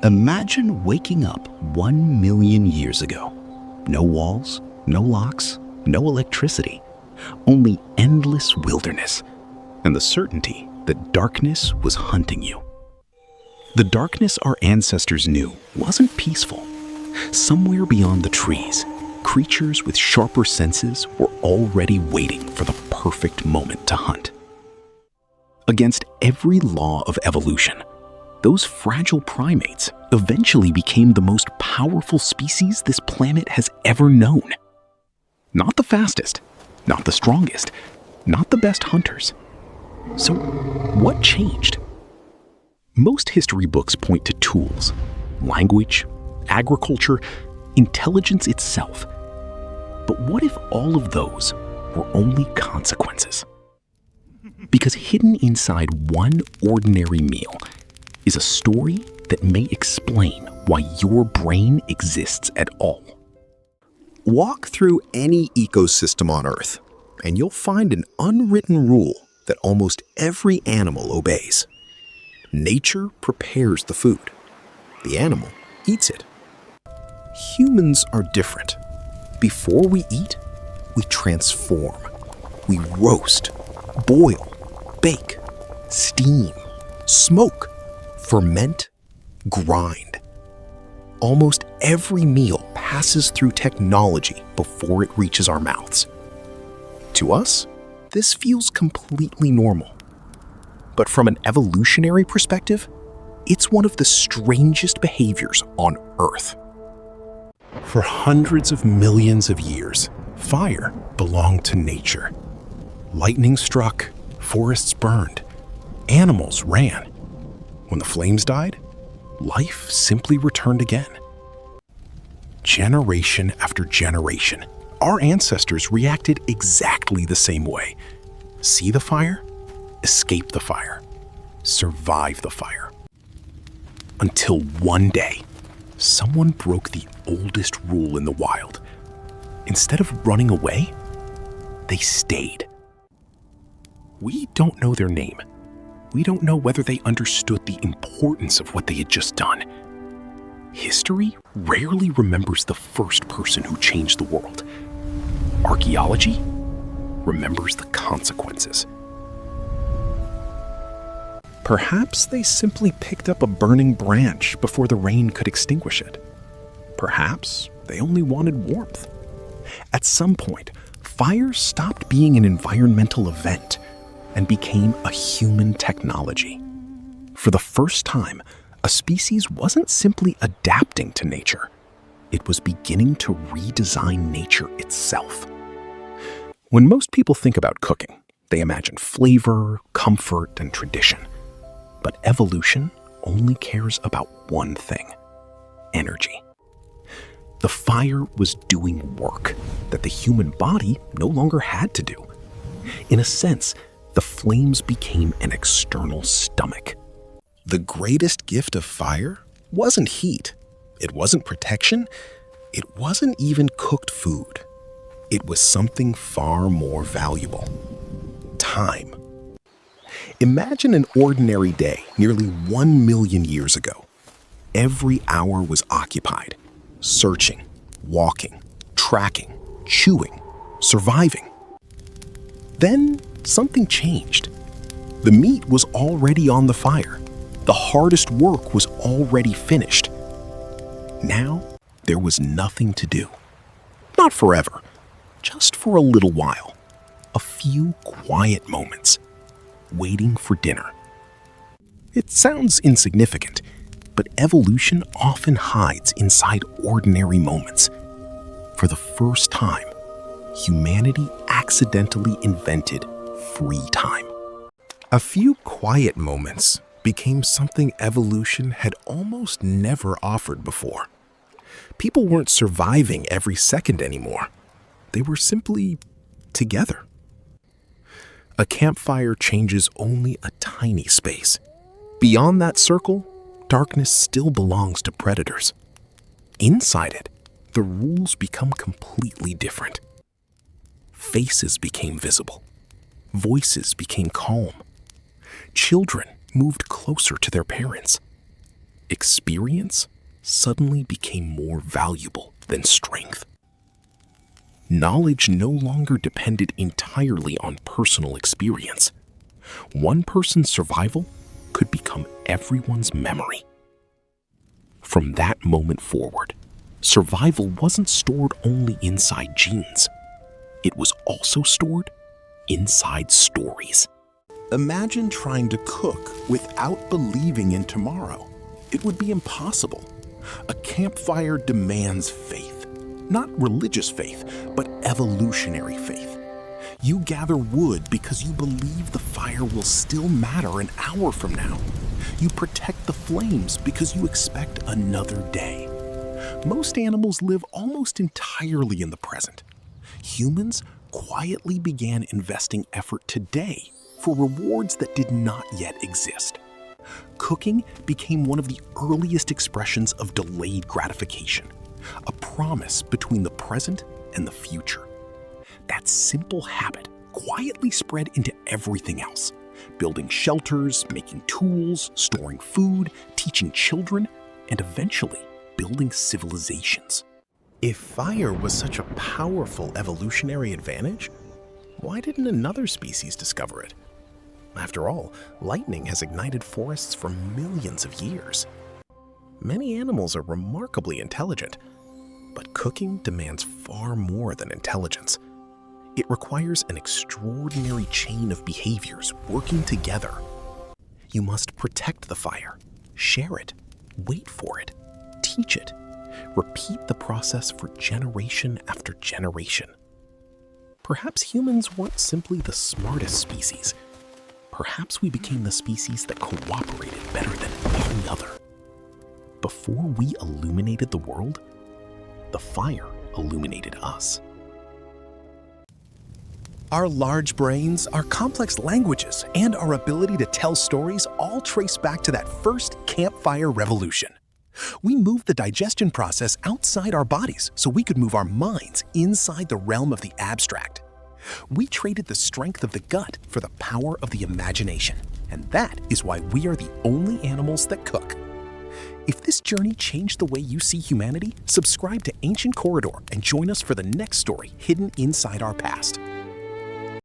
Imagine waking up 1 million years ago. No walls, no locks, no electricity, only endless wilderness, and the certainty that darkness was hunting you. The darkness our ancestors knew wasn't peaceful. Somewhere beyond the trees, creatures with sharper senses were already waiting for the perfect moment to hunt. Against every law of evolution, those fragile primates eventually became the most powerful species this planet has ever known. Not the fastest, not the strongest, not the best hunters. So, what changed? Most history books point to tools, language, agriculture, intelligence itself. But what if all of those were only consequences? Because hidden inside one ordinary meal is a story that may explain why your brain exists at all. Walk through any ecosystem on Earth, and you'll find an unwritten rule that almost every animal obeys. Nature prepares the food. The animal eats it. Humans are different. Before we eat, we transform. We roast, boil, bake, steam, smoke, ferment, grind. Almost every meal passes through technology before it reaches our mouths. To us, this feels completely normal. But from an evolutionary perspective, it's one of the strangest behaviors on Earth. For hundreds of millions of years, fire belonged to nature. Lightning struck, forests burned, animals ran. When the flames died, life simply returned again. Generation after generation, our ancestors reacted exactly the same way. See the fire, escape the fire, survive the fire. Until one day, someone broke the oldest rule in the wild. Instead of running away, they stayed. We don't know their name. We don't know whether they understood the importance of what they had just done. History rarely remembers the first person who changed the world. Archaeology remembers the consequences. Perhaps they simply picked up a burning branch before the rain could extinguish it. Perhaps they only wanted warmth. At some point, fire stopped being an environmental event and became a human technology. For the first time, a species wasn't simply adapting to nature. It was beginning to redesign nature itself. When most people think about cooking, they imagine flavor, comfort, and tradition. But evolution only cares about one thing: energy. The fire was doing work that the human body no longer had to do. In a sense, the flames became an external stomach. The greatest gift of fire wasn't heat. It wasn't protection. It wasn't even cooked food. It was something far more valuable: time. Imagine an ordinary day nearly 1 million years ago. Every hour was occupied, searching, walking, tracking, chewing, surviving. Then something changed. The meat was already on the fire. The hardest work was already finished. Now, there was nothing to do. Not forever, just for a little while. A few quiet moments, waiting for dinner. It sounds insignificant, but evolution often hides inside ordinary moments. For the first time, humanity accidentally invented free time. A few quiet moments became something evolution had almost never offered before. People weren't surviving every second anymore. They were simply together. A campfire changes only a tiny space. Beyond that circle, darkness still belongs to predators. Inside it, the rules become completely different. Faces became visible. Voices became calm. Children moved closer to their parents. experience suddenly became more valuable than strength. Knowledge no longer depended entirely on personal experience. One person's survival could become everyone's memory. From that moment forward, survival wasn't stored only inside genes. It was also stored inside stories. Imagine trying to cook without believing in tomorrow. It would be impossible. A campfire demands faith, not religious faith, but evolutionary faith. You gather wood because you believe the fire will still matter an hour from now. You protect the flames because you expect another day. Most animals live almost entirely in the present. Humans quietly began investing effort today for rewards that did not yet exist. Cooking became one of the earliest expressions of delayed gratification, a promise between the present and the future. That simple habit quietly spread into everything else, building shelters, making tools, storing food, teaching children, and eventually building civilizations. If fire was such a powerful evolutionary advantage, why didn't another species discover it? After all, lightning has ignited forests for millions of years. Many animals are remarkably intelligent, but cooking demands far more than intelligence. It requires an extraordinary chain of behaviors working together. You must protect the fire, share it, wait for it, teach it, repeat the process for generation after generation. Perhaps humans weren't simply the smartest species. Perhaps we became the species that cooperated better than any other. Before we illuminated the world, the fire illuminated us. Our large brains, our complex languages, and our ability to tell stories all trace back to that first campfire revolution. We moved the digestion process outside our bodies so we could move our minds inside the realm of the abstract. We traded the strength of the gut for the power of the imagination, and that is why we are the only animals that cook. If this journey changed the way you see humanity, subscribe to Ancient Corridor and join us for the next story hidden inside our past.